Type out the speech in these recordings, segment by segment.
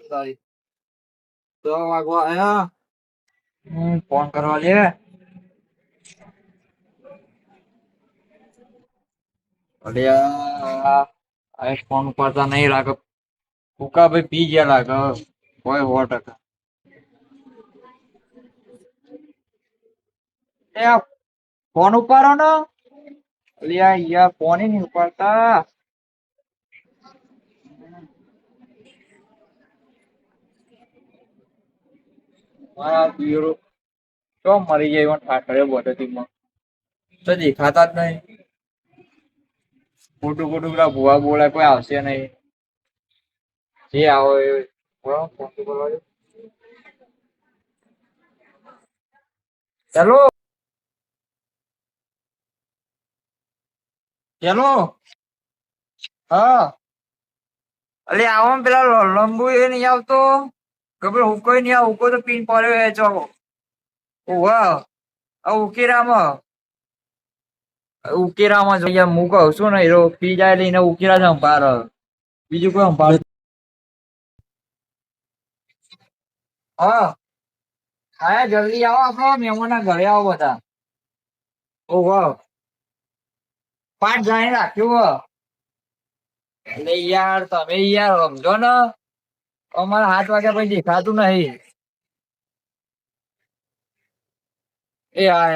તારી તો વાગવા આયા. ફોન કરવા લે. અલ્યા આ ફોન ઉપાડતા નહીં લાગે. ભૂકા ભાઈ પી ગયા લાગે. હોય 100%. એ આ ફોન ઉપાડો ને. અલ્યા યાર ફોન નહીં ઉપાડતા. મારા પીરો તો મરી જાય એમાં ઠાઠરે બોટેથી તો દેખાતા જ નહીં. ખોટું ખોટું પેલા ભુવા બોલાય કોઈ આવશે નહીં. જે આવો એ બોલો ફોન તો કરવા દે. ચાલો ચાલો. હા અલે આવો ને પેલા લંબુ એ નહીં આવતો. ખબર હું કોઈ નહીં આવું કોઈ તો પીન પડ્યો એ ચો. ઓવા આ ઉકેરામાં ઉકેરામાં જોઈએ હું કહું છું ને એ પી જાય લઈને ઉકેરા છે સંભાળ. બીજું કોઈ સંભાળ. હા હા જલ્દી આવો આપડે મહેમાન ના ઘરે આવો બધા. ઓહો પાઠ જાણી રાખ્યું. એટલે યાર તમે યાર સમજો ને અમારા 7 વાગ્યા પછી દેખાતું નહીં. એ આ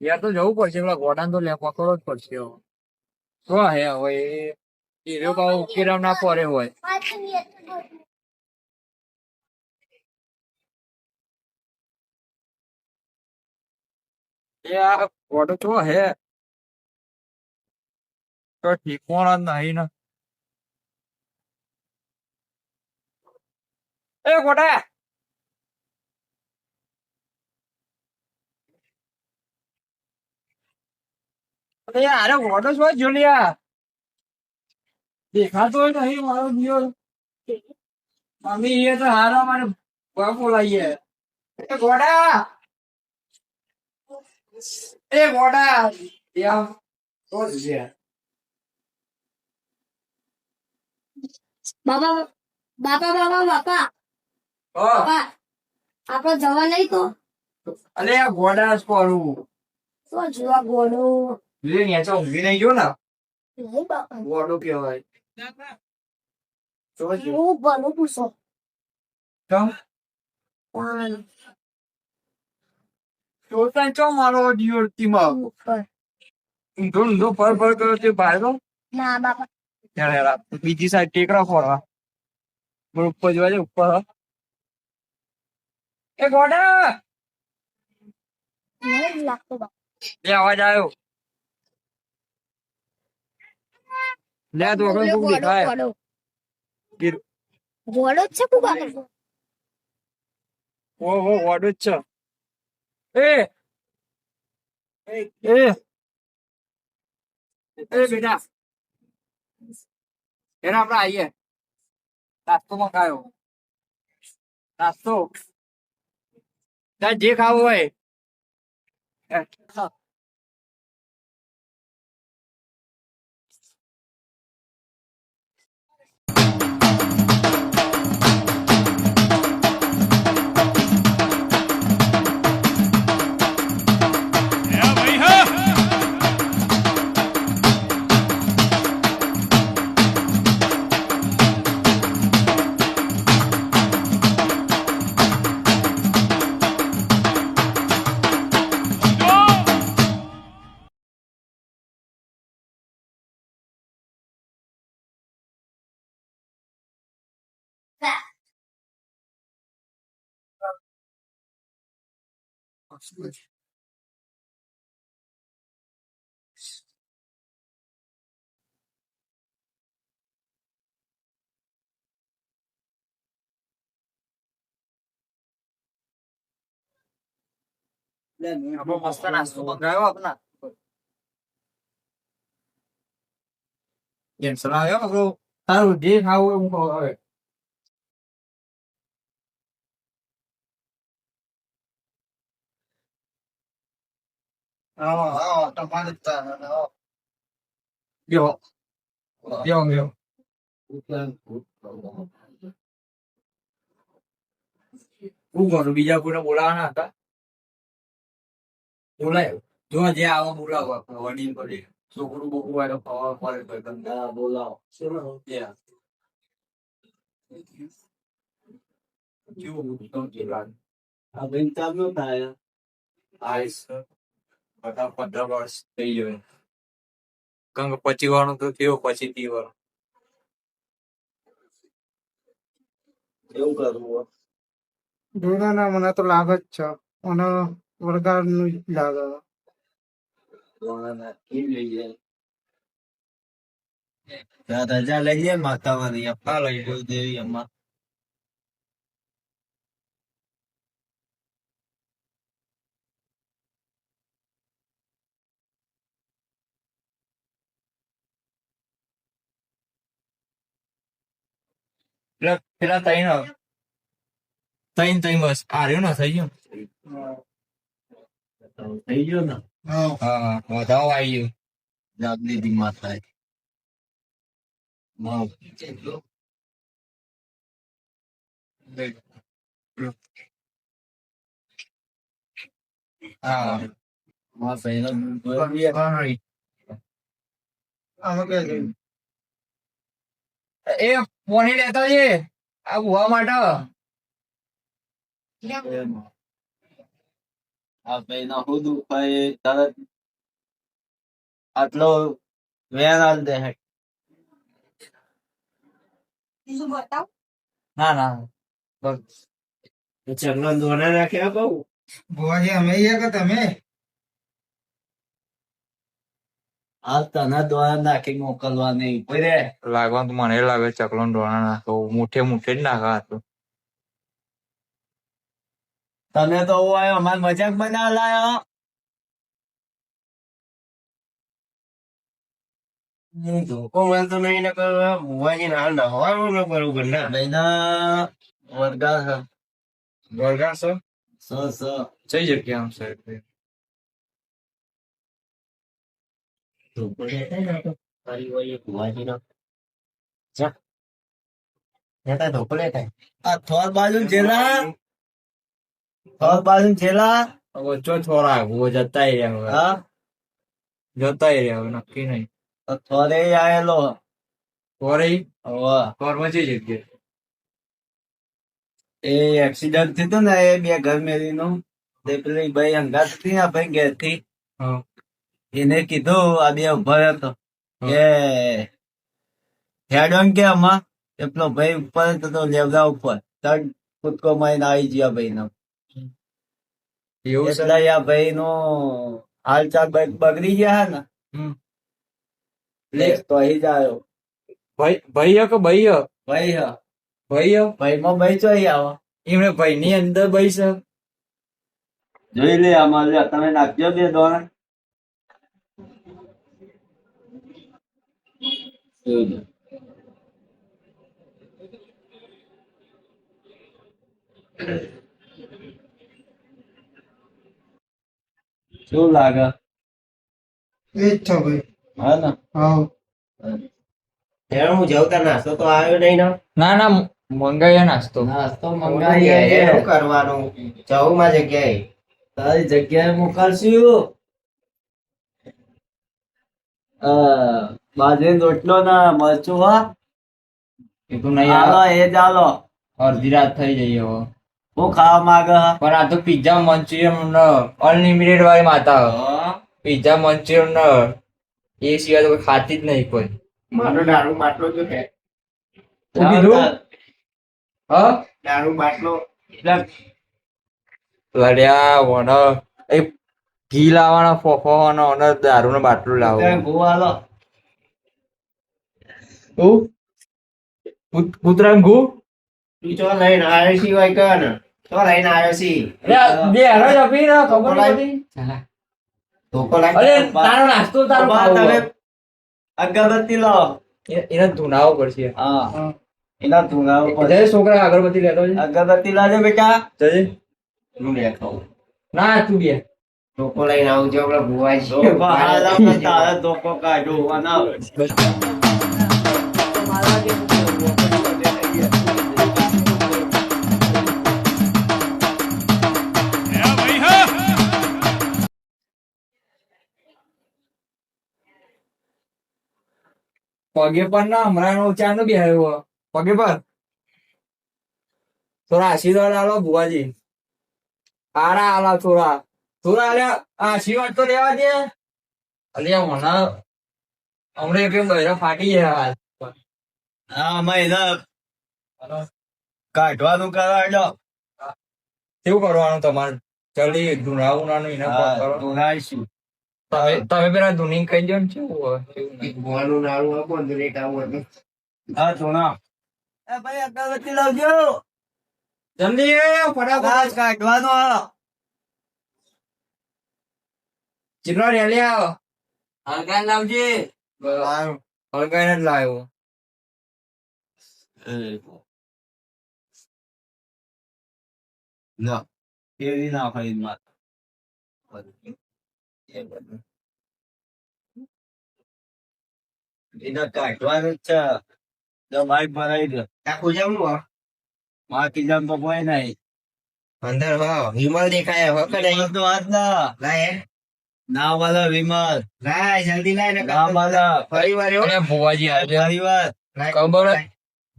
યાર તો જવું પડશે પેલા ગોડાને તો લે પકડવો જ પડશે. શું હે હવે એ લોકો ઉકેરામ ના પડે હોય. એ આ ગોડો છો હે તો ઠીકવાણા જ નહીં ને. એ ગોડા અરે ગોડો છો જોલિયા દેખાતો નહીં મારો દિયો. મમ્મી એ તો હારા મારે બોલાવીએ. એ ગોડા એ ગોડા ત્યાં તો છે. બાબા બાપા બાબા બાપા બાપા આપડે જવા નહીં તો અલે આ ગોડા જ કરું. શું જોવા ગોળું લે નેચો ઊંઘી નહીં ગયો ને નહીં બાપા ગોડો કહેવાય. હું ભલું પૂછો જોતા ચો મારો દિયોરતીમાં ઉપર ઊંધો ઊંધો ફર ફર કર્યો તે બહાર તો ના બાપા બીજી સાઈડ ટેકરા ફરવા ઉપર જોવા છે ઉપર. એ ગોડા નહીં લાગતો બાપા એ અવાજ આવ્યો. લે તો ગોળો કોક દેખાય. ગોળો ગોળો જ છે કુકા ઓહો ગોડો જ છે. એ એ બેટા એને આપડે આવીએ. નાસ્તો મંગાયો. નાસ્તો તાર જે ખાવું હોય. મસ્ત નાસ્તો મંગાવ્યો આપના કેન્સલ આવ્યો આપણો. તારું જે ખાવું હું હવે તમારે બ્યો બ્યો બ્યો શું કરું બીજા કોઈને બોલાવાના હતા બોલાય જો જે આવો બોલાવો આપણે વડીલ પડી છોકરું બોકરું હોય તો ખવા પડે ધંધા બોલાવો કેવું બધું લાગે આ ભાઈ ચાલુ થાય આઈસ બધા 15 વર્ષ થઈ ગયો કારણ કે 25 વાળું તો થયો પછી 30 વાળું એવું કરવું ના મને તો લાગે જ છે અને વળગાડનું જ લાગે નાખી લઈએ ત્યાં રજા લઈએ માતાવાળી હા લઈ લો. દેવી અમ્મા પેલા ત્રણ બસ આ રહ્યું ને થઈ ગયું થઈ ગયો ને હા વધાવો આવી ગયું જાત દીધી માતા હા માં પહેલા આમાં કે છે એ પોણી લેતા છે આ ગુવા માટે આ પહેલા હું દુખાય તરત આટલો વેર આલ દે બીજું બતાવ ના ના બસ ચગલો દોરા રાખ્યા કહું ભુવાજી અમે અહીંયા કે તમે આ તને દોરા નાખી મોકલવાની પડે લાગવાનું તો મને લાગે ચકલો ડોણા નાખો મુઠે મુઠે જ નાખા હતું તને તો હોય અમાર મજાક બનાવ લાયો ધોકો મળતો નહીં ને ભુવાજી ના નહવાનું ને બરોબર ના ભાઈના વર્ગા છે વળગા છો સ કઈ જગ્યા સાહેબ ધોકો લેતા ને તો તારી હોય ભુવાજી નો જા લેતા ધોકો લેતા આ થોર બાજુ જેલા થોર બાજુ જેલા વચ્ચો થોડા वो જતા રહ્યા હવે હા જતા રહ્યા હવે નક્કી નહીં થોરે આયેલો થોરે હવે ફોરમાં કઈ જગ્યા એ એક્સિડન્ટ થયું ને એ બે ઘર મેરી નું તે પેલી ભાઈ અંગાત હતી ને ભાઈ ઘેર થી હા એને કીધું આ બે ઉભો હતો કે હેડોન કે આમાં એ પેલો ભાઈ ઉપર હતો તો લેવડા ઉપર તડ કૂદકો મારીને આવી ગયા ભાઈ નો એવું છે એટલે આ ભાઈ નો હાલ ચાલ બગડી ગયા હે ને હમ. એટલે તો અહીં જ આવ્યો ભાઈ કે ભાઈ ભાઈ હા ભાઈ ભાઈ માં ભાઈ ચોઈ આવો એમને ભાઈ ની અંદર ભાઈ છે જોઈ લે આમાં લે તમે નાખજો બે દોણા શું લાગે એ જ છો ભાઈ હા ને હા હું જવતા નાસ્તો તો આવ્યો નહીં ને ના ના મંગાયા નાસ્તો નાસ્તો મંગાવીએ શું કરવાનું જવું જગ્યાએ તારી જગ્યાએ મોકલશું બાજરી રોટલો ના મરચું હા એ તો નહીં હાલો આવે એ ચાલો અડધી રાત થઈ જઈ હવે હું ખાવા માંગે પણ આ તો પિઝા મંચુરિયન અનલિમિટેડ વાળી માતા પિઝા મંચુરિયન એ સિવાય તો કોઈ ખાતી જ નહીં કોઈ મારો દારૂ બાટલો જો છે શું કીધું હા દારૂ બાટલો લડ્યા વણ એ ઘી લાવવાના ફોફવાનો અને દારૂ નો બાટલું લાવો હાલો કૂતરા ઘુ તું ચો લઈને આવ્યો છી હોય કર ચો લઈને આવ્યો છી બે હરો જ આપી ને ખબર નથી ધોકો અરે તારો નાસ્તો તારો તમે અગરબત્તી લો એને ધૂનાવો પડશે હા એના ધુંગાઓ પર જય છોકરા અગરબત્તી લેતો છે અગરબત્તી લાજો બેટા જજે હું લે ખાઉં ના તું બે ધોકો લઈને આવજો આપણે ભુવાજી તારે ધોકો કાઢો અને પગે પર ના હમણાં નો ચાંદ બેહાયો પગે પર થોડા આશીર્વાદ આલો ભુવાજી આરા આલા થોડા થોડા અલ્યા આશીર્વાદ તો લેવા દે અલ્યા હમણાં કેમ બહેરા ફાટી ગયા હાલ હા મહિના કાઢવાનું કરાવજો. કેવું કરવાનું તમારે જલ્દી ધૂનાવું એના કરો ધોનાઈશું. તમે પેલા ધૂની કહી દો ને કેવું હોય ભુવાનું નાડું આપો ને રેટ આવું હતું. હા ધોના એ ભાઈ અગરબત્તી લાવજો. જલ્દી ફટાફટ કાઢવાનો ચીકલો રેલી આવો હલકા લાવજે. હળગાઈને જ લાવ્યો ના એવી ના ખરીદ માર એના કાઢવાનું જ છે. જો બાઈક ભરાઈ દે આખું જમવું માં કિજામ તો કોઈ નહીં અંદર વિમલ દેખાય હો કે નહીં તો હાથ ના લાય ના વાલા વિમલ લાય જલ્દી લાય ને ના વાલા પરિવાર અરે ભુવાજી આજે પરિવાર ખબર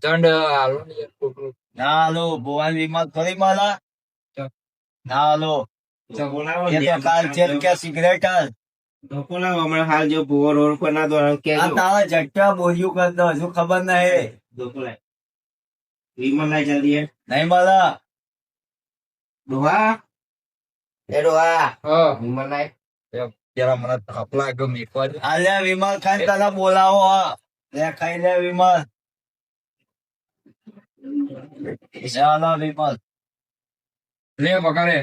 દંડ હાલો ને યાર ખોટું. ના હાલો ભુવન વિમલ ફરી માલા ના હાલો એ તો કાલ છે કે સિગરેટ હાલ હમણાં હાલ જો ભૂવો રોડ પર ના દોડ કે આ તારા જટ્ટા બોલ્યું કર દો હજુ ખબર નહીં વિમલ લાય જલ્દી નહીં માલા ડોહા એ ડોહા હા વિમલ લાય પેલા મને થાપ લાગ્યો મેકવા દે. આલ્યા વિમલ ખાઈ તને બોલાવો લે ખાઈ લે વિમલ ચાલો વિમલ લે પકડે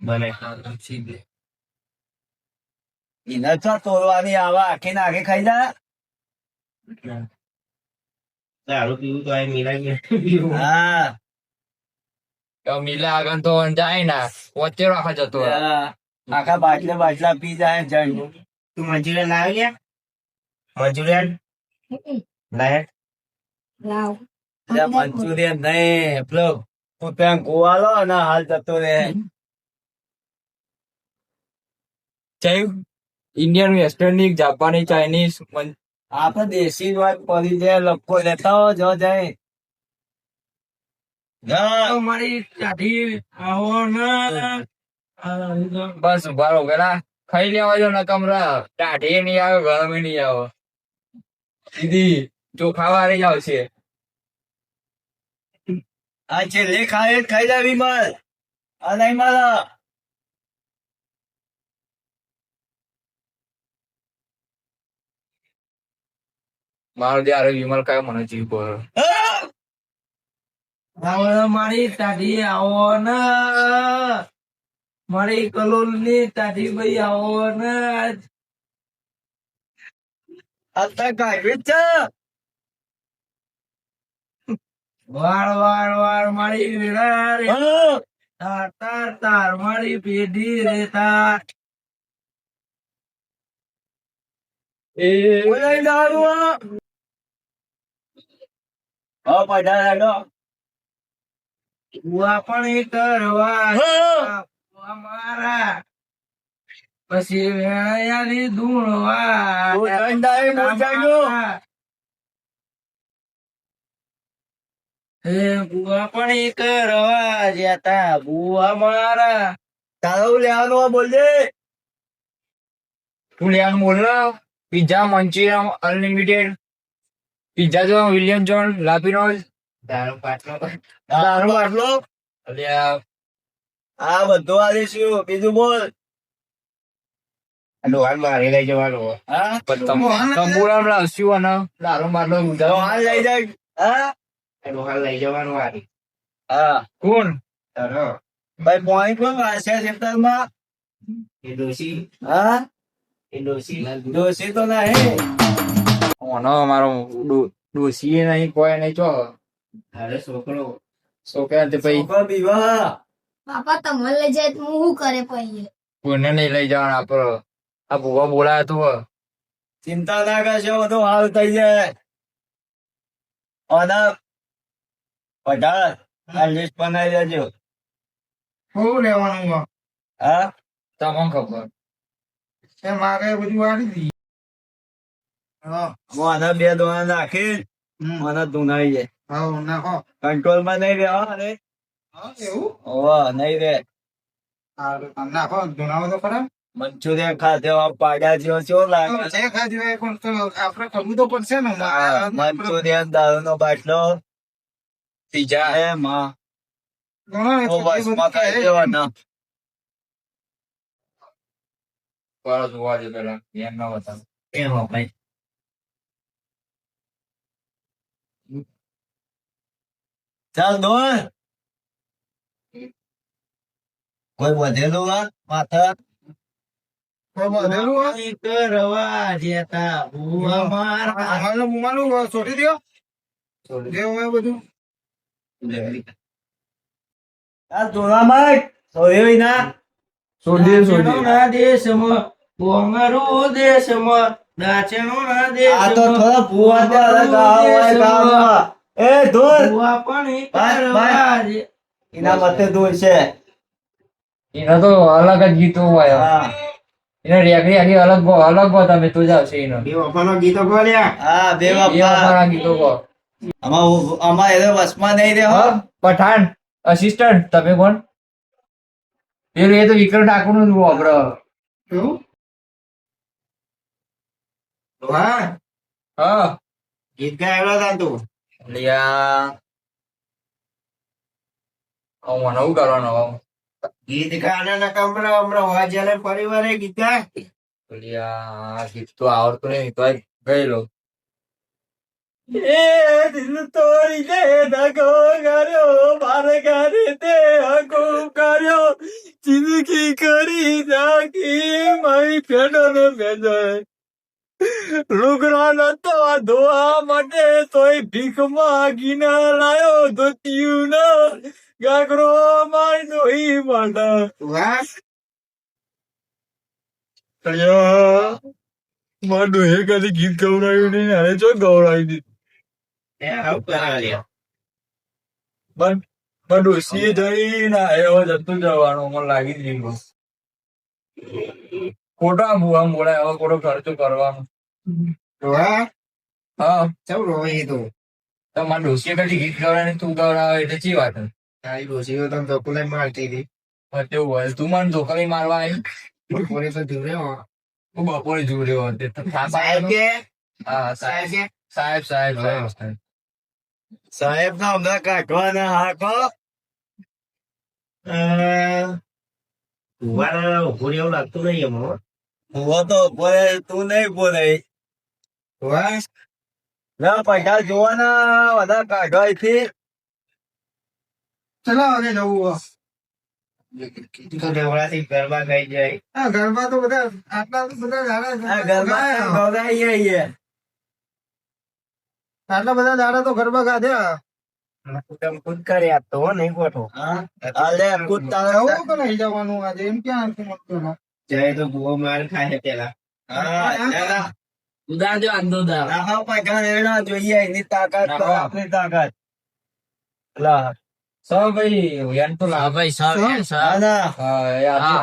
બને એને તો તોડવાની આવા આખી નાખી ખાઈ જા દારૂ પીવું તો આ મિલાઈ ગયા હા મિલા આગળ તો જાય ના વચ્ચે રાખવા જતો રહે. આખા બાટલા પી જાય જણ તું મંચુરિયન લાવી ગયા મંચુરિયન લાય લાવ મંચુરિયન નહીં પેલો તું ત્યાં ગોવાલો અને હાલ જતો રે ચાઈ ઇન્ડિયન વેસ્ટર્નિક જાપાની ચાઇનીઝ આપડે દેશી વાત પડી જાય લપકો લેતા હો જો જાય મારી ચાઠી આવો ના બસ ઉભા રહો પેલા ખાઈ લેવા જો ને કમરા ટાઢી નહીં આવે ગરમ નહીં આવે દીદી ચોખા વાળી જ આવશે. આ છેલ્લે ખાઈ જા વિમલ આ નહીં માલા મારો જયારે વિમલ કયો મને જીવ પર મારી તાઢી આવો ને મારી કલોલ ની તાઢી ભાઈ આવો ને અત્યારે કાઢવી જ છે વાર મારી વેળા રે તાર મારી પેઢી રે તાર બોલાઈ દારૂ હા પૈસા લાગો બુઆ પણ કરવા અમારા પછી વેળાયાની ધૂણવા હે બુઆ પણ કરવા જતા બુઆ મારા તારું લેવાનું બોલજે તું લેવાનું બોલ પિઝા મંચુરિયન અનલિમિટેડ પિઝા જો વિલિયમ જોન લાપીનોઝ દારૂ પાટલો તારું આટલો અલ્યા આ બધું આલીશું બીજું બોલ ડોહાન મારી લઈ જવાનું હા તંબુરામ લાવશું અને દારૂ માટલો તો હાલ લઈ જાય હા ડોહાન લઈ જવાનું વારી હા કોણ તારો ભાઈ પોઈન્ટ કોણ વાંચે સેક્ટરમાં એ ડોસી હા એ ડોસી દોષી તો નહીં ઓનો મારો ડોસી નહીં કોઈ નહીં ચો અરે છોકરો છોકરા તે પછી છોકરો બીવા બાપા તમને લઈ જાય તો હું શું કરે પછી કોઈને નહીં લઈ જવાનું આપડે આ ભૂવા બોલાયો તું ચિંતા ના કરશો, બધું હાલ થઈ જાય. અને પધાર, આ લિસ્ટ બનાવી દેજો. શું લેવાનું હોય? હા, તમને ખબર એ મારે બધું વાળી દી. હા હું આના 2 દોણા નાખી મને ધુનાઈ જાય. હા નાખો. કંટ્રોલ માં નહીં રહેવા રે. હા એવું ઓવા નહીં રે. સારું નાખો. ધુણાવો તો ખરા. મંચુરિયન ખાતે પાડ્યા જેવો કેવો લાગે? જે ખાધું હોય એ પણ તો આપણે કરવું તો પડશે ને. મંચુરિયન, દારૂ નો બાટલો, પીઝા એમાં ઘણો એ તો બસ માં ખાઈ દેવાના. પર જોવા દે પેલા એમ ના બતાવ એમાં ભાઈ ચાલ દોડ. કોઈ વધેલું વાત માથા કોઈ બધેલું હોય? કરવા જતા ભૂવા મારા હાલનું બુમાનું છોડી દ્યો. જે હોય એ બધું. ચાલ ધોળામાં સોયો ના દાચણોના દેશમાં કોંગરો દેશમાં દાચણોના આ તો દેશમાં થોડા ભૂવા તે અલગ હોય ગામમાં. એ ધોર ભૂવા પણ ભાઈ, કરવા એના મતે ધોર છે. એનો તો અલગ જ ગીતો હોય હા એને રેગડી આખી અલગ અલગ ગો તમે તો જાવ છે એનો એ વફાનો ગીતો બોલ્યા. હા બે એ બાપા અમારા ગીતો ગો આમાં એને વસમાં નહીં રહે હો. પઠાણ અસિસ્ટન્ટ તમે કોણ પેલું એ તો વિક્રમ ઠાકોર નું જુઓ આપડે એવું? વાહ હા ગીત ગાયેલો હતા તું. લિયા મને શું કરવાનું હવે? ગીત ગાના કમરા હમણાં વાજ્યા પરિવારે ગીત ગાય. લિયા ગીત તો આવડતું નહીં તો ગયેલો એ દિલ તોડી દે દગો કર્યો મારે ઘરે તે હકો કર્યો જિંદગી કરી નાખી મારી ફેડો ને ભેજો લુગડા નતો ધોવા માટે તોય ભીખ માગીને લાયો ધોતિયું ના ગાગરો મારી દોઈ માટે વાહ મારું હે કદી ગીત ગવડાવ્યું નહીં અરે જો ગવડાવી દીધું ડોસી જઈને આવ્યો જતું જવાનું મને લાગી જ ગયું ખોટા ભૂવા બોલાય હવે ખોટો ખર્ચો કરવાનો વાહ હા ચમ રોવે એ તો. તમારે ડોસીએ કદી ગીત ગવડાવે તું ગવડાવે એટલે ચી વાત હે? તારી ડોશીઓ તને ધોકુલાઈ મારતી હતી. પણ તેવું હોય તું મને ધોકાવી મારવા આવી બપોરે તો જીવડે હો. હું બપોરે જોઈ રહ્યો હતો તે તો થાપ સાહેબ આવ્યો. કે હા સાહેબ સાહેબ કે સાહેબ સાહેબ સાહેબ સાહેબ ના હમણાં કાઢવાના હાકો એવું લાગતું નહીં એમાં હું તો બોલે તું નહીં બોલે વાહ ના પૈસા જોવાના બધા કાઢવાથી ચલો હવે જવું હો. તો ઢવળાથી ગરબા ગાઈ જાય આ ઘરમાં તો બધા આટલા તો બધા આ દાડા ઘરમાં ગવડાવી આવીએ આટલા બધા દાડા તો ગરબા ગાધ્યા. ખુદ કર્યા તો નહીં ગોઠો અલે કૂદતા જવું તો નહીં જવાનું આજે એમ ક્યાં નથી મળતું ને. જાય તો ભૂવો માર ખાય પેલા ઉદારજો આંધો દા નાખો પૈસા એના જોઈએ એની તાકાત તો નાખો. આપણી તાકાત લા સૌ ભાઈ યાર તો લાભ ભાઈ હા ના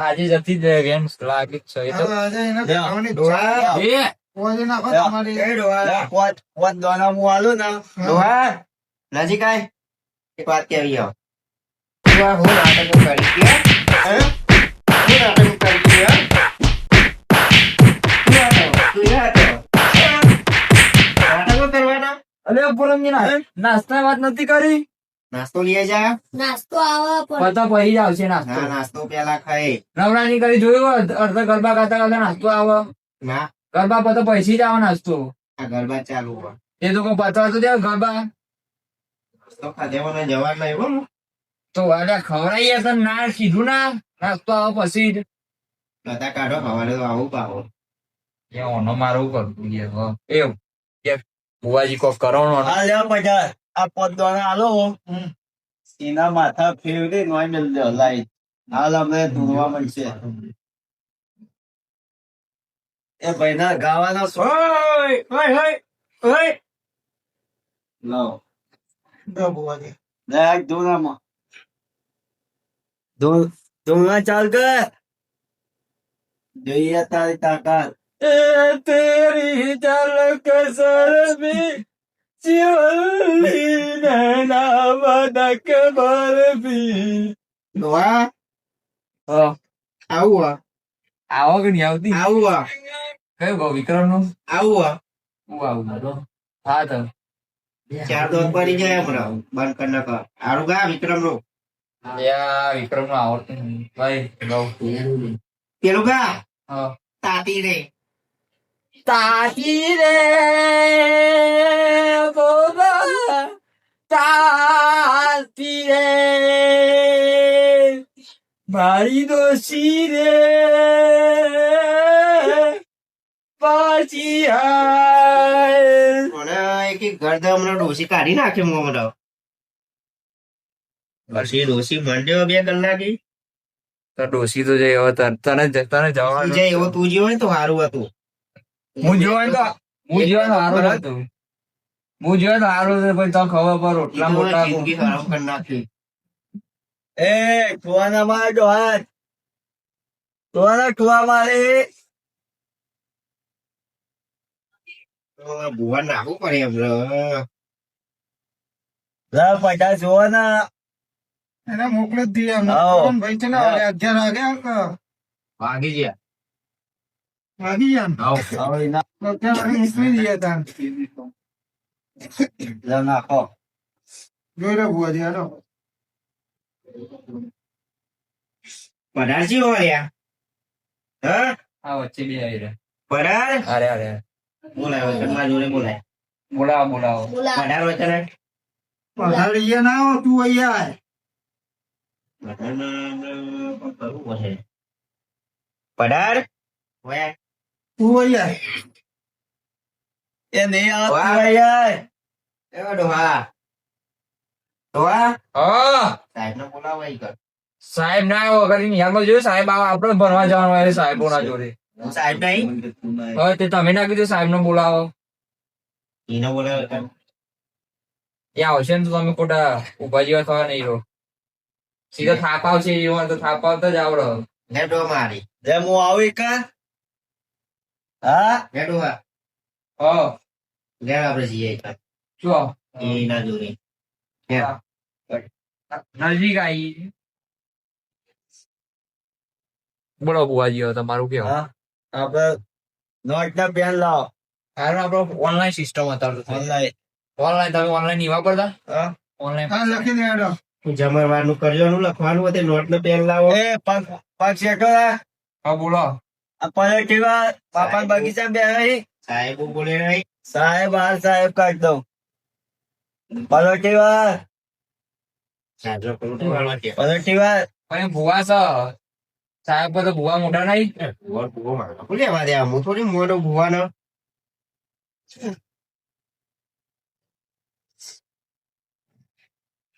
આજે જતી જ વેન લાગી જ છે એ તો હવે આજે એને લ્યો. ખાવાની ડોહા. ઈચ્છા. કોઈ નાખો તમારી. એ ડોહા પોત દોના હું આલું ને ડોહા નજીક આય એક વાત કેવી આવ હું નાટક કરી હે? શું નાટક કરી છે, યાર? નાટકો કરવાના? અલે પૂરમજી નાસ્તા વાત નથી કરી નાસ્તો લઈ જા નાસ્તો આવે પણ પતા પહી જ આવશે નાસ્તો ના નાસ્તો પેલા ખાય નવરાની કરી જોયું અડધા ગરબા ખાતા ખાતા નાસ્તો આવે ના ગરબા પતો પૈસી જ આવે નાસ્તો આ ગરબા ચાલુ હોય એ તો કોઈ પતવા તો દે ગરબા નાસ્તો ખાધેવાનો જવાબ નહીં હો તો અલ્યા ખવડાવીએ તો ના કીધું ના નાસ્તો આવે પછી જ બધા કાઢો હવારે તો આવું પાવો એ ઓનો મારું કરતું એવું કે બુવાજી કોક કરવાનો આ લે પૈસા આ પોત દોના આલો એના માથા ફેરવી નોય મેલ દે લાઈ હાલ અમે ધૂળવા મળશે એ ભાઈના ગાવાનો શોખ લાવો દેખ ધૂળામાં ધૂળવા ચાલ કર જોઈએ તારી તાકાત તેરી ઝલક સરબી શિવલી નૈના બદક બરબી ડોહા હા આવું આવો કે નહીં આવતી આવું કયું કહું વિક્રમ નું આવું હું આવું તો હા તો ચાર દોર પડી જાય હમણાં બંધ કરી નાખો હારું ગા વિક્રમ નું વિક્રમ નું આવડતું નહીં. ભાઈ ગાઉં પેલું ગા હા તાતી રે તાતી રે બોલા તાતી રે મારી દોશી રે પાછી આય. મને એક ગરદા હમણાં ડોસી કાઢી નાખે હું હમણાં પછી ડોસી મંડ્યો 2 કલાકે તો ડોસી તો જઈ હવે તને જવાનું જાય એવો તું જેવો હોય ને તો સારું હતું હું જોવાનું તો સારું હતું હું જોયું તો સારું હતું પછી તો ખબર પર રોટલા મોટા જિંદગી ખરાબ કરી નાખી એ ઠુવાના મારે ડોહા ઠુવા મારે ભુવા નાખવું પડે એમ પચાસ જોવાના એને મોકલી જ દઈએ આવો. ભાઈ છે ને 11 વાગી ગયા વાગી ગયા ને. 11 વાગે મોકલી દઈએ તાન નાખો જોઈ લો ભુવાજી હાલો પધારજી વાળ્યા હા આ વચ્ચે બે આવી રહ્યા પધાર અરે અરે બોલાય વચનમાં જોડે બોલાય બોલાવો પધાર વચન પધાર અહીંયા ના આવો તું અહીંયા આય. પધાર ઓય તું અહીંયા આય. એ નહીં વાહ. આવતું યાર એવો ડોહા ડોહા હા સાહેબ ને બોલાવો ઈ કર સાહેબ ના આવ્યો કરીને યારમાં જોયું સાહેબ આપડે ભણવા જવાનું હોય સાહેબો ના જોડે સાહેબ નહીં હવે તે તમે ના કીધું સાહેબ ને બોલાવો એને બોલાવો કર એ આવશે ને તો તમે ખોટા ઉભા જેવા થવા નહીં રહો સીધા થાપ આવશે એ હોય તો થાપ આવતા જ આવડો લે ડો મારી જે હું આવી કા હા લે ડોહા હા લે આપણે જઈએ કર શું એના જોડે નજીક આવી બોલો બુવાજી હવે તમારું કેવું હા આપડે નોટ ના પેન લાવો કારણ આપડે ઓનલાઈન સિસ્ટમ અત્યારે ઓનલાઈન ઓનલાઈન તમે ઓનલાઈન એવા પડતા હા ઓનલાઈન હા લખી દે હાલો જમણવારનું કરવાનું લખવાનું હતું નોટ ને પેન લાવો એ પગ શેકો હા બોલો આ પલટીવા પાપા બગીચા બે સાહેબ બોલે નહીં સાહેબ સાહેબ કાઢ દઉં પલટીવા સાહેબ બોલવા છે પલટીવા પણ ભુવા છે સાહેબ તો ભુવા મોટા નહીં ભૂવો મારો લેવા દે હું થોડી મોટો ભૂવાનો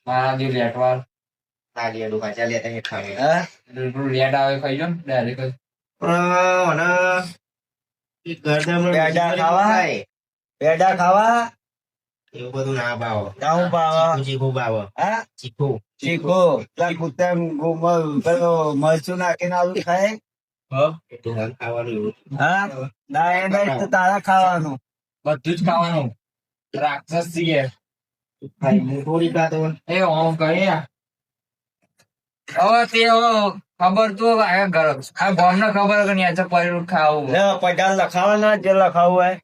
મારા જે લેટવાર આ લે ડોહા ચાલે તને ખાવે હા લેટ આવે ખાઈ જો ને ડાયરેક્ટ અને ઈ ગરદામાં પેડા ખાવા? પેડા ખાવા એવું બધું ના ભાવ ના હું પાવા ચીકુ ભાવ હા ચીકુ ચીકો પેલા કૂતરા પેલો મરચું નાખીને આલુ ખાય ઢોંગ ખાવાનું એવું હા ના એ નહીં તો તારા ખાવાનું બધું જ ખાવાનું રાક્ષસ છીએ ખાઈ હું થોડી ખાતો એ હું કહીએ હવે તે ખબર તો આ ગામને ખબર કે ન્યાચે પડીને ખાવું લે પચાસ લખાવાના જે લખાવું હોય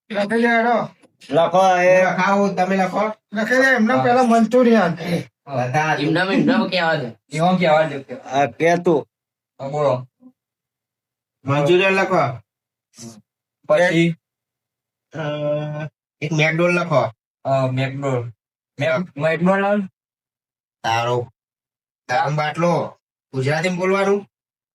લખી દે હાલો લખો એ ખાઓ તમે લખો લખી દે એમને પેલા મંચુરિયન બધા એવા કેવા દે આ કે તું હા, બોલો મંચુરિયન લખો પછી એક મેકડોલ લખો મેકડોનાલ્ડ તારો તારો બાટલો ગુજરાતી બોલવાનું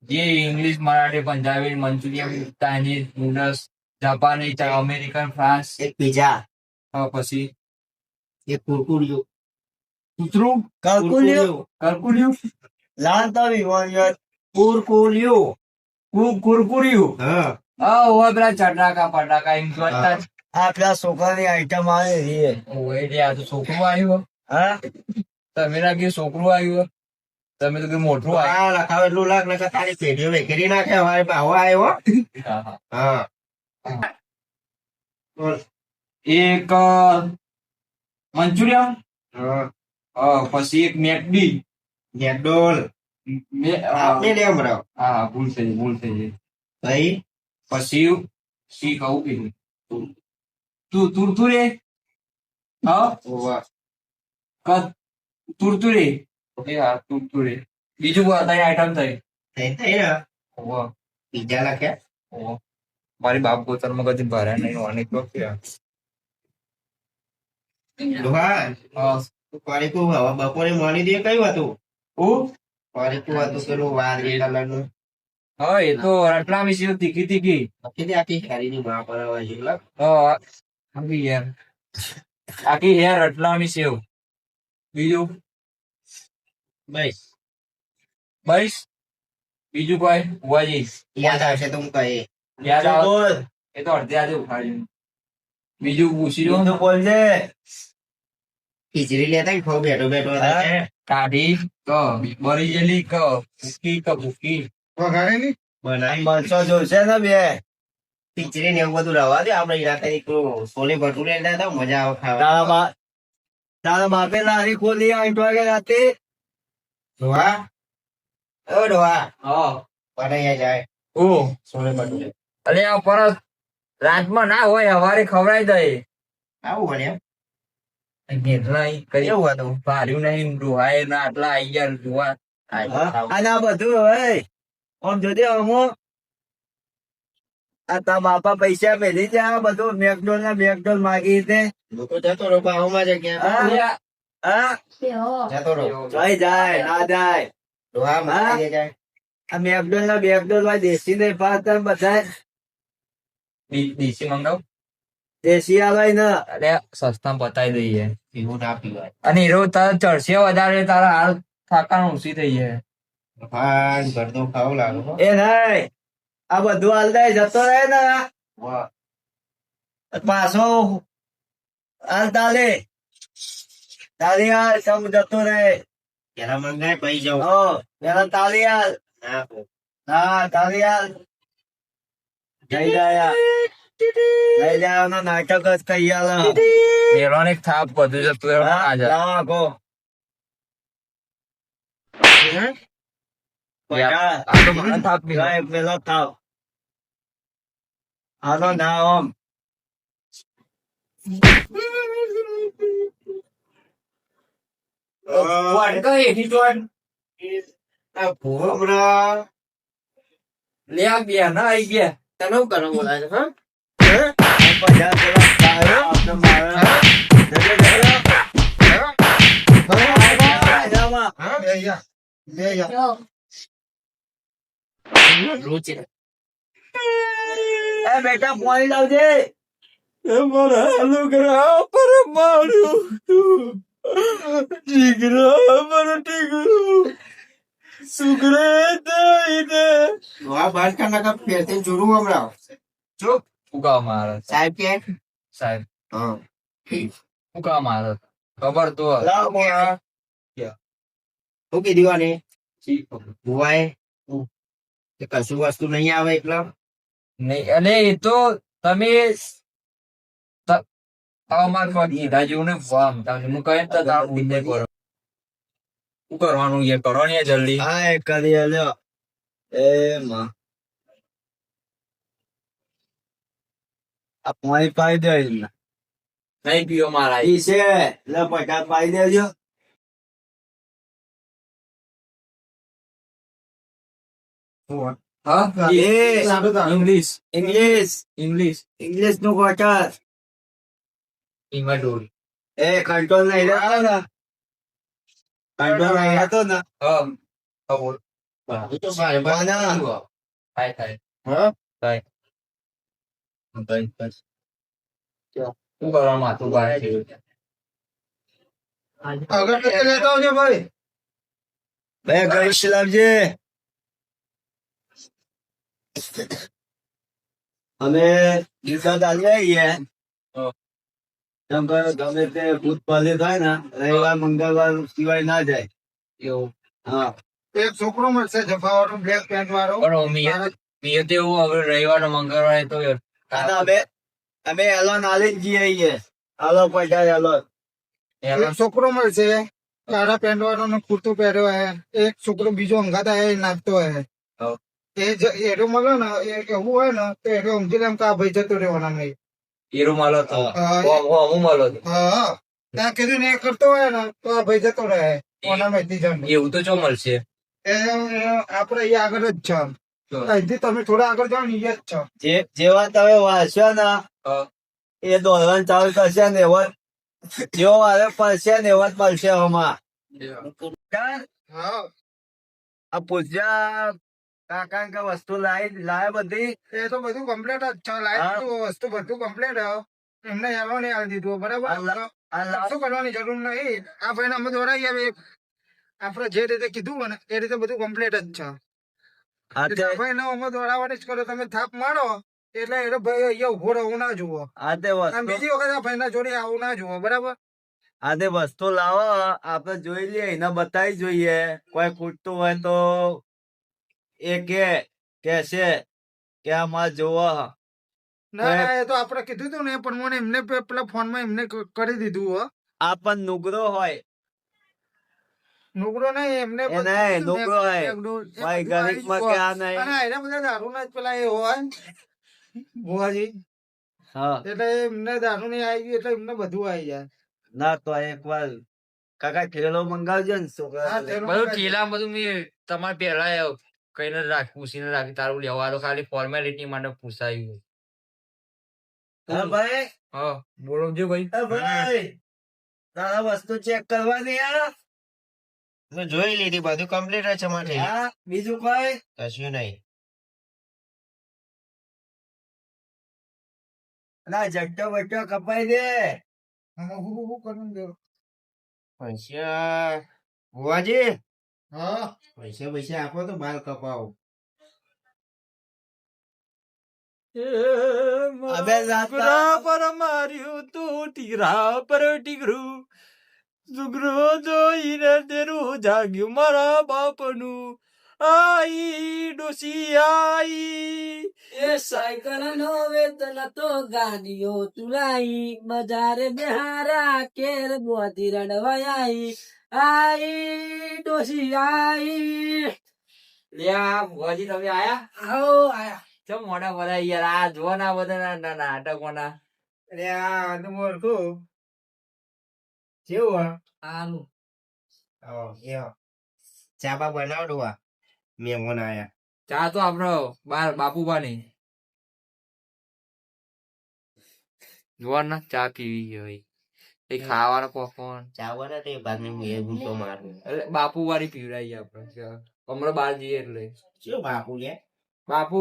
જે English Marathi Punjabi Manchurian Chinese noodles જાપાની અમેરિકન ફ્રાન્સ એક પીઝા પછી એક કુરકુરિયું કૂતરું કાકુલ્યો કરકુલ્યું લાંતા વિવાનિયત કુરકુરિયું કુરકુરિયું હા હા ઓવે પેલા ચટાકા પટાકા એમ જોતા જ. આ પેલા છોકરાની આઈટમ આવે છે ઓવે રે આ તો છોકરું આવ્યું હા તમે ના કીધું છોકરું આવ્યું તમે તો કીધું મોટું આવ્યું. આ લખાવ એટલું લાખ નકર તારી પેઢીઓ વેકેરી નાખે અમારે ભાવ આવ્યો હા, હા. હા બોલ. એક મંચુરિયન હા પછી એક મેકડી જેડોલ આપને લે હમણાં હા ભૂલ થઈ ગઈ ભાઈ પછી શી કહું કીધું તું તુરતુરે હા ઓવા તુરતુરે ઓકે હા તુરતુરે બીજું બધાની આઈટમ થઈ. થઈ થઈ ને ઓહો, પીઝા લખ્યા ઓહો. મારી બાપ ગોતરમાં કદી ભરાય નહીં અનેક વખતે. દુહાન હા પારીકું હવે બપોરે મળી દે કયું હતું હું પારીકું હતું પેલું વાદળી કલરનું હા એ તો રટલામી સીવ તીખી તીખી આખી હેરીની માં પર છે આખી યાર આખી યાર રટલામી સેવ બીજું બસ બસ બીજું કોઈ ઉવાજી યાદ આવશે તો હું કહે યાદ આવે એ તો અડધે આજે ઉઠાડ્યું બીજું પૂછી જો તો બોલજે ખીચડી લેતા ખાવ બેઠો બેઠો કાઢી ક બરી ગયેલી ક ભૂકી વઘારે ની બનાવી મરચો જોશે ને બે ખીચડી ને એવું બધું રવા દે આપડે ઈરાતે છોલે ભટુરે લેતા મજા આવે ખાવા તારા બાપે લારી ખોલી 8 વાગે રાતે ડોહા ઓ ડોહા હા બનાવી જાય ઓ છોલે ભટુરે અલે આ પરત રાતમાં ના હોય હવારે ખવડાવી દે આવું બને ઘેટલા કરી કેવું હતું ભાર્યું નહીં ડોહાએ ના આટલા આઈ ગયા જોવા અને આ બધું હોય આમ જોજે અમો આ તા બાપા પૈસા મેલી જાય બધું મેકડોલ ના મેકડોલ માગી દે લોકો જતો રહો પાવમાં જગ્યા હા જતો રહો જાય જાય ના જાય ડોહા મારી જાય આ મેકડોલ ના બેકડોલ માં દેશી ને પાતા બધા દેશી મંગાવ દેશી આવે ને અરે સસ્તા બતાવી દઈએ એવું ના પીવાય અને હીરો તારા ચડશે વધારે તારા હાલ થાકાણ ઓછી થઈ જાય ઘરનો ખાવ લાગે એ નહીં આ બધું હાલ દે જતો રહે ને પાછો હાલ તાલે તાલી હાલ સમ જતો રહે પેલા મંગાય પૈ જાવ પેલા તાલી હાલ હા તાલી હાલ જઈ જાય જઈ જાય નાટક જ કહી હાલ મેળવાની થાપ બધું જતું રહ્યું આ જા. લાવો ગો આ તો મને થાપ નહીં. પેલો થાવ હાલો ના ઓમ વાડકા એથી ચોટ. લે આ બે ના આઈ ગયા તને શું કરો બોલાય છે હા બેટા પાણી લાવજે મારા લુગરા પર માર્યું ટીગરા પર ટીગરું સુગરે દઈને બાળકા નકા ફેરથી જોડું હમણાં ચૂપ ઉકા મારે સાહેબ કે સાહેબ હા ઉકા મારે ખબર તો લાવ મોણા શું કીધું આને ભુવાએ કે કશું વસ્તુ નહીં આવે એટલે નહીં અને એ તો તમે અમાર કીધા જેવું ને ફોર્મ હું કહે તો તારું બુદ્ધે કરો શું કરવાનું એ કરો ને જલ્દી હા એ કરી લ્યો એ માં આ પાણી પાઈ દે નહીં પીઓ મારા ઈ છે લે પચાસ પાઈ દેજો હા ઇંગ્લિશ ઇંગ્લિશ ઇંગ્લિશ ઇંગ્લિશ નું પચાસ ઇંગા ડોલ એ કંટ્રોલ નહીં રહેતો ને કંટ્રોલ નહીં રહેતો ને હા બોલ થાય હા થાય બસ શું કરવા માથું ભારે છે અગરબત્તી લેતા આવજો ભાઈ ભાઈ ગઈશ લાવજે. અમે દિવસા ચાલી આવીએ. કેમ કે ગમે તે ભૂત પાલે થાય ને રવિવાર મંગળવાર સિવાય ના જાય. એવું હા એક છોકરો મળશે જફાવાળો બ્લેક પેન્ટ વાળો. પણ મેં તો એવું હવે રવિવાર મંગળવાર તો અને અમે એલોન આલી જ જઈએ. આલો પૈસા એલોન. એક છોકરો મળશે કાળા પેન્ટ વાળો ને કુર્તો પહેર્યો હે. એક છોકરો બીજો અંગાત હે નાચતો હે. હા. એરો મળે ને એ એવું હોય ને તો એરો સમજી લે કે આ ભાઈ જતો રહેવાના નહીં. હીરો માલો તો હું માલો તો હા ત્યાં કીધું ને એ કરતો હોય ને તો આ ભાઈ જતો રહે. ઓના મેથી જણ એવું તો ચો મળશે. આપડે અહીંયા આગળ જ છે. અહીંથી તમે થોડા આગળ જાઓ ને અહીંયા જ છે. જેવા તમે વાંચશો ને એ દોડવાનું ચાલુ કરશે ને એવા જેવો વારે પડશે ને એવા જ પડશે આમાં. હા આ પૂછ્યા કાકા કે વસ્તુ લાય બધી. એ તો બધું કમ્પ્લીટ જ છે. લાઈટ વસ્તુ બધું કમ્પ્લીટ એમને હેલો નહીં આવી દીધું બરાબર. શું કરવાની જરૂર નહીં. આ ભાઈને અમે દોરાઈ આવે આપડે જે રીતે કીધું હોય ને એ રીતે બધું કમ્પ્લીટ જ છે. ભાઈ ને અમે દોડાવવાની જ કરો. તમે થાપ મારો એટલે એ ભાઈ અહીંયા ઉભો રહું ના જુઓ. બીજી વખત આ ભાઈ ના જોડે આવું ના જુઓ બરાબર. આ તે વસ્તુ લાવો આપડે જોઈ લઈએ એને બતાવી જોઈએ. કોઈ ખૂટતું હોય તો એ કે છે કે આમાં જોવો. ના એ તો આપડે કીધું તું ને પણ મને એમને પેલા ફોન માં એમને કરી દીધું હો. આ પણ નુગરો હોય. નુકડો નહીં એમને નુગરો હોય ભાઈ ગરીબમાં કે આ નહીં. એના બધા દારૂ ના જ પેલા એ હોય ભુવાજી. હા એટલે એમને દારૂ નહીં આવી ગયું એટલે એમને બધું આવી જાય. ના તો એક વાર કાકા ઠેલો મંગાવજો ને છોકરા. બધું ઠેલા બધું મેં તમારે પેલા કઈને રાખ પૂછીને રાખી તારું લેવાનું ખાલી ફોર્મેલિટી માટે પૂછાયું. હા ભાઈ. હા બોલો જો ભાઈ. ભાઈ તારા વસ્તુ ચેક કરવાની જોઈ લીધી બધું કમ્પ્લીટ છે મારે. હા બીજું કોઈ કશું નહીં. ના જટ્ટો બટ્ટો કપાઈ દે. હું કરું દે. પૈસા બુવાજી હા પૈસા આપો તો બાલ કપાવો. અબે ટીકરા પર માર્યું તું ટીકરા પર ટીકરું સુગરો જોઈને તેરું જાગ્યું મારા બાપનું. આઈ ડોસી આઈ એ સાયકલ નો વેતન તો ગાડીઓ તુલાઈ બજારે બિહારા કેર બોધી રડવાઈ આઈ ડોસી આઈ. લ્યા ભુવાજી તમે આયા. આવો આયા. ચમ મોડા બધા યાર આ જો ના બધા નાટકોના. અરે આ તો મોરખું કેવું આનું ચા બા બનાવડું મહેમાન આયા. ચા તો આપડો બાર બાપુબાની જોવાના ચા પીવી હોય એ ખાવાનો કોકોન ચા બને તે બાદ મેં તો મારું એટલે બાપુ વાળી પીવડાવીએ આપડે હમણાં બહાર જઈએ એટલે. શું બાપુ લે બાપુ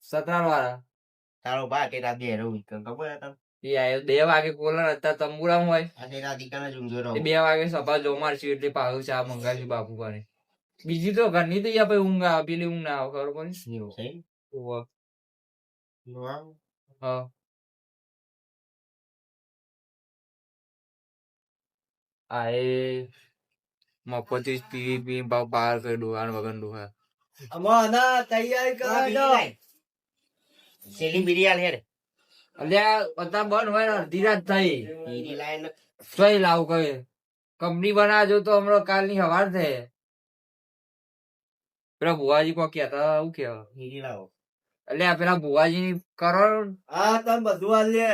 સતરાલ વાળા તારો બા કે રાત બે રહું ખબર હતા. એ આયો 2 વાગે કોલર હતા તંબુરામ હોય અને રાધિકાને જ ઊંઘો રહો. એ 2 વાગે સભા જો મારશું એટલે પાછું ચા મંગાવીશું બાપુ પાસે. બીજી તો ઘરની તો યા પછી ઊંઘ આવે પેલી ઊંઘ ના આવે ખબર પડી. એવું છે ઓહો. વાહ. હા આ એ મફતી પી બહાર કરી ડોહાન વગર ડોહા. અમારા તૈયારી કરાવજો. સેલી બિરિયાલ હેર અલ્યા બધા બંધ હોય ને અડધી રાત થઈ હીરી લાઈન કઈ લાવું કઈ કંપની બનાવજો તો હમણાં કાલની હવાર થાય. પેલા ભુવાજી કો કેતા હું કેવા હીરી લાવો. અલ્યા પેલા ભુવાજી કરો. હા તમે બધું આ લે.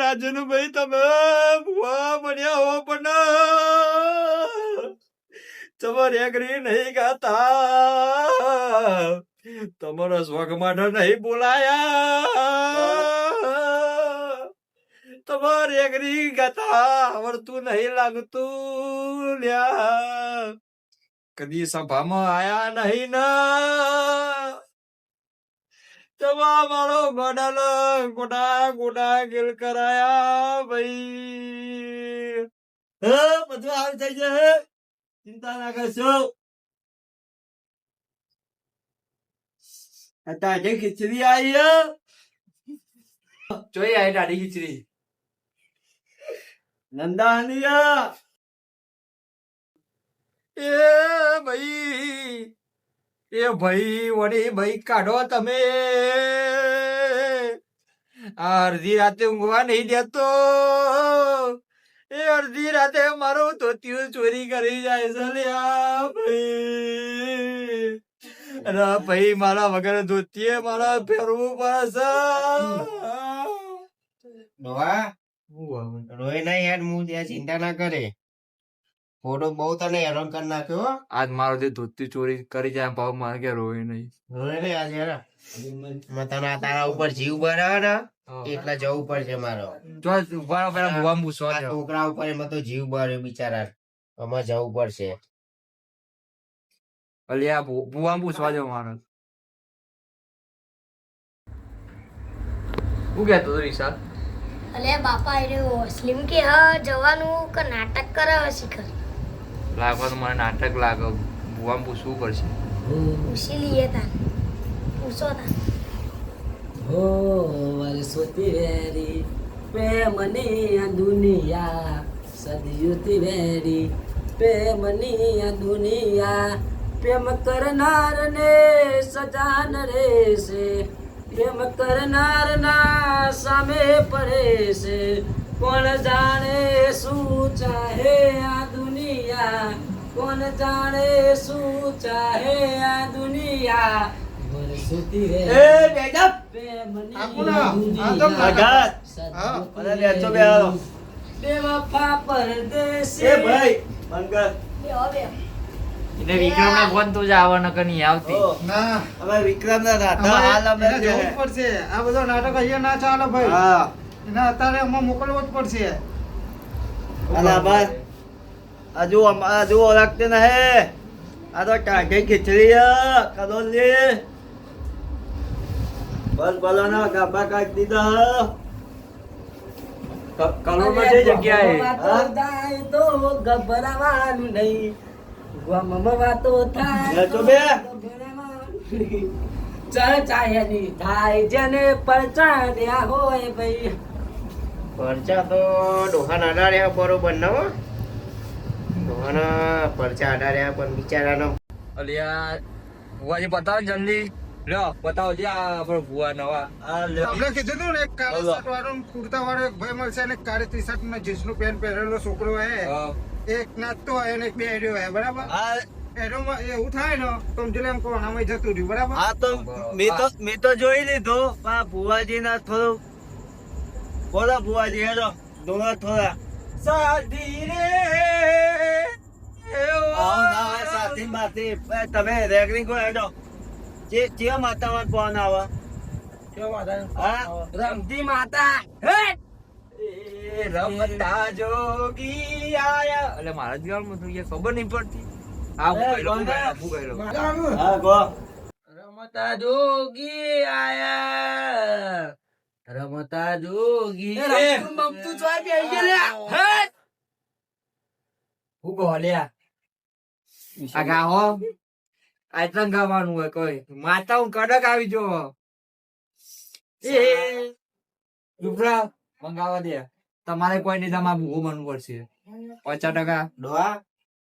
રાજન ભાઈ તમે ભુવા બન્યા હો પણ તમારે એગ્રી નહીં ગાતા તમારા શોખ માટે નહીં બોલાયા. તમારે એગ્રી ગાતા આવડતું નહીં લાગતું લ્યા કદી સભામાં આયા નહીં ના તમા મારો ગોડાલો ગોડા ગોડા ગેલ કરાયા ભાઈ. બધું આવી થઈ જશે, ચિંતા ના કરશો. તાજે ખીચડી આવી હે. જોઈ આવી દાઢી ખીચડી. નંદાનિયા એ ભાઈ વળી ભાઈ કાઢો તમે. આ અડધી રાતે ઊંઘવા નહીં દેતો. એ અડધી રાતે મારું ધોતિયું ચોરી કરી જાય છે લ્યા ભાઈ. અરે ભાઈ મારા વગર ધોતીએ મારા ફેરવું પડે ડોહા છે. રોય નહીં યાર, હું ત્યાં ચિંતા ના કરે. ફોટો બહુ તને હેરાન કરી નાખ્યો હો. આજ મારો જે ધોતી ચોરી કરી જાય ભાવ મારે કે રોય નહીં. રોય નહીં આજે યાર. મેં તને આ તારા ઉપર જીવ બનાવે ને એટલા જવું પડશે મારો. જો ઉભા રહો, પેલા ભૂવા પૂછવા આ જાઓ. છોકરા ઉપર એમાં તો જીવ બળ્યો બિચારા. આમાં જવું પડશે. અલ્યા ભૂવા પૂછવા જાઓ મારે. શું કહેતો હતો વિશાલ? અલે બાપા એ સ્લીમ કે હા જવાનું કે નાટક કરાવે શીખર લાગવા તો મને નાટક લાગે. ભૂવા પૂછવું પડશે. પૂછી લઈએ તા પૂછો તા હો વર્ષોથી વેરી પ્રેમની આ દુનિયા, સદીઓથી વેરી પ્રેમની આ દુનિયા. પ્રેમ કરનાર ને સજા ન રહેશે, પ્રેમ કરનાર ના સામે પડે છે. કોણ જાણે શું ચાહે આ દુનિયા, કોણ જાણે શું ચાહે આ દુનિયા. વર્ષોથી વેરી પ્રેમની આ દુનિયા, સદીઓથી વેરી બેવફા પરદેશી. બેહો બેહો એટલે વિક્રમ ને ફોન તો જ આવવાનો કે નહીં આવતી. ના હવે વિક્રમ ના અમારે એને જવું જ પડશે. આ બધો નાટક અહીંયા ના ચાલે ભાઈ. એને અત્યારે અમારે મોકલવો જ પડશે. હજુ ઓળખते नहीं. આ તો ટાઢી ખીચડી કલોલી બસ બોલો ના ગાભા કાઢી દીધા. કલોલમાં જે જગ્યાએ થાય તો ગભરાવાનું નહીં, ગમમાં વાતો થાય લે તો બે. ચર્ચાયની થાય જેને પરચા દ્યા હોય ભાઈ. પરચા તો ડોહાના અડાડ્યા બરોબર ન હો. ડોહાના પરચા અડાડ્યા પણ બિચારાનો અલ્યા ભુવાજી બતાવો ને જલ્દી. લ્યો બતાવો જે આ આપણો ભુવા નવા. આપણે કીધું તું ને એક કાળા શર્ટ વાળો ને કુર્તા વાળો એક ભાઈ મળશે અને કાળી ટી શર્ટ ને જીન્સ નું પેન્ટ પહેરેલો છોકરો હે. એક નાચતો હોય અને એક બેડ્યો હોય બરાબર. એડોમાં એવું થાય ને તો સમજી લે એમ કોણામાં જતું રહ્યું બરાબર. હા તો મેં તો જોઈ લીધું પણ ભુવાજી ના થોડું બોલો ભુવાજી હેડો દોડો થોડા. સાધી રે સાથી માથી તમે રેગરિંગ કો હેડો. જે માતામાં ફોન આવે રમતી માતા હે એ રમતા જોગી આયા. એટલે મારા જ ગામમાં તો યાર ખબર નહીં પડતી. હા હું ગયેલો. હા ગો રમતા જોગી આયા, રમતા જોગી. મમતું ચોય બેહી ગયેલા હે. હું કહો લ્યા આ ગાહો આટલા ગાવાનું હોય કોઈ માતા હું કડક આવી જો. એ યુવરા મંગાવા દે. તમારે કોઈ નહીં, તમારે ભૂવો બનવું પડશે 50%. ડોહા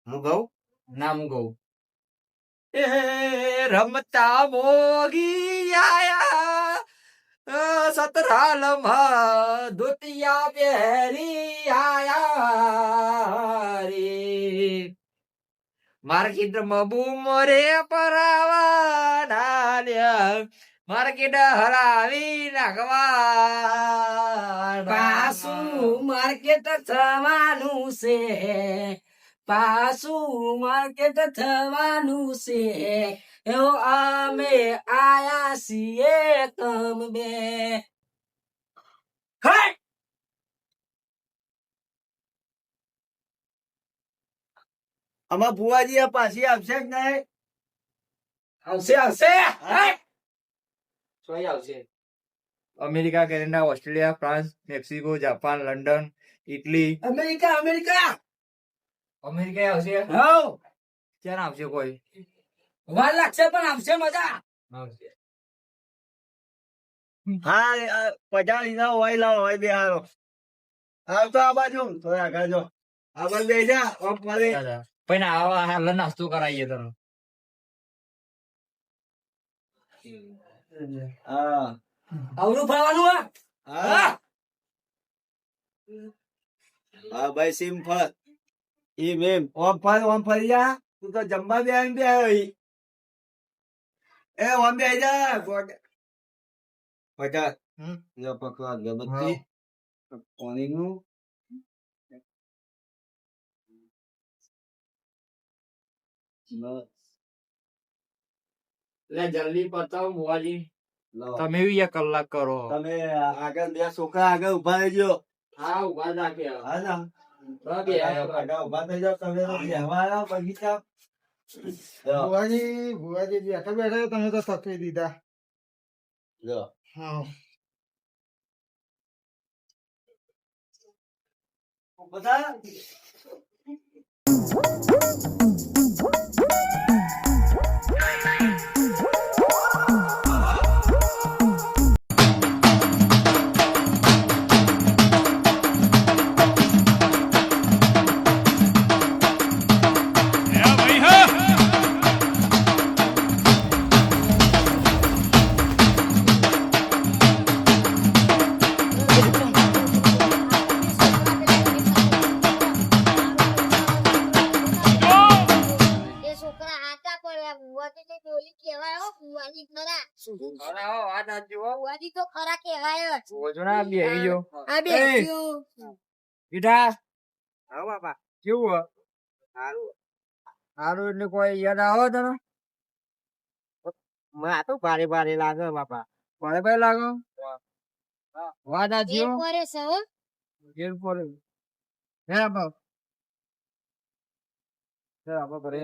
હું કહું ના હું કહું. એ રમતા મોગી આયા સતરાલમાં ધોતિયા પહેરી આયા રે. માર્કેટ બૂમ રે પરાવાના લ્યા, માર્કેટ હરાવી નાખવા. પાછું માર્કેટ થવાનું છે, પાછું માર્કેટ થવાનું છે. એવો અમે આયા છીએ તમ બે. હે આમાં ભુવાજી આ પાછી આવશે કે નહીં? આવશે આવશે. હે સોય આવશે America, Canada, Australia, France, Mexico, Japan, London, Italy. America America આવશે. હવ ક્યાં આવશે કોઈ? વાર લાગશે પણ આવશે મજા. આવશે. હા પચાસ ના હોય લાવો હોય બે હારો આવતો આ બાજુ થોડા આગળ જો આ બાજુ બે જા ઓફ મારે પણ આવા હાલ નાસ્તો કરાવીએ તને. હા આવડું ફરવાનું હા. હા હા ભાઈ સિમ્પલ એમ ઓમ ફરી જા તું તો જમવા બે આવીને બે આવ્યો ઈ. એ ઓમ બે જા પચાસ જો પકવા ગબતી પાણી નું એટલે જલ્દી પતાવો મુવાજી. લો તમે બી એક કલાક કરો. તમે આગળ બે છોકરા આગળ ઉભા રહેજો હા ઉભા રાખે. હા ના બે આગળ ઉભા થઈ જાવ તમે તો બેહવા આવ્યા બગીચા ભુવાજી બેઠા બેઠા તમે તો થકી દીધા. જો હા બધા એ છોકરા આટા પડ્યા ભુવાજી તો બોલી કહેવાય હો ભુવાજી ખરા ભુવાજી તો ખરા કહેવાય જ. ઓજણા બેહી ગયો. આ બે બેટા હા બાપા કેવું સારું એટલે કોઈ યાદ આવે તને? આ તો ભારે ભારે લાગે બાપા ભારે ભાઈ લાગો વાત આ એ થયો કરે છે હો. ઘેર પર હે બાપ હે આપા ઘરે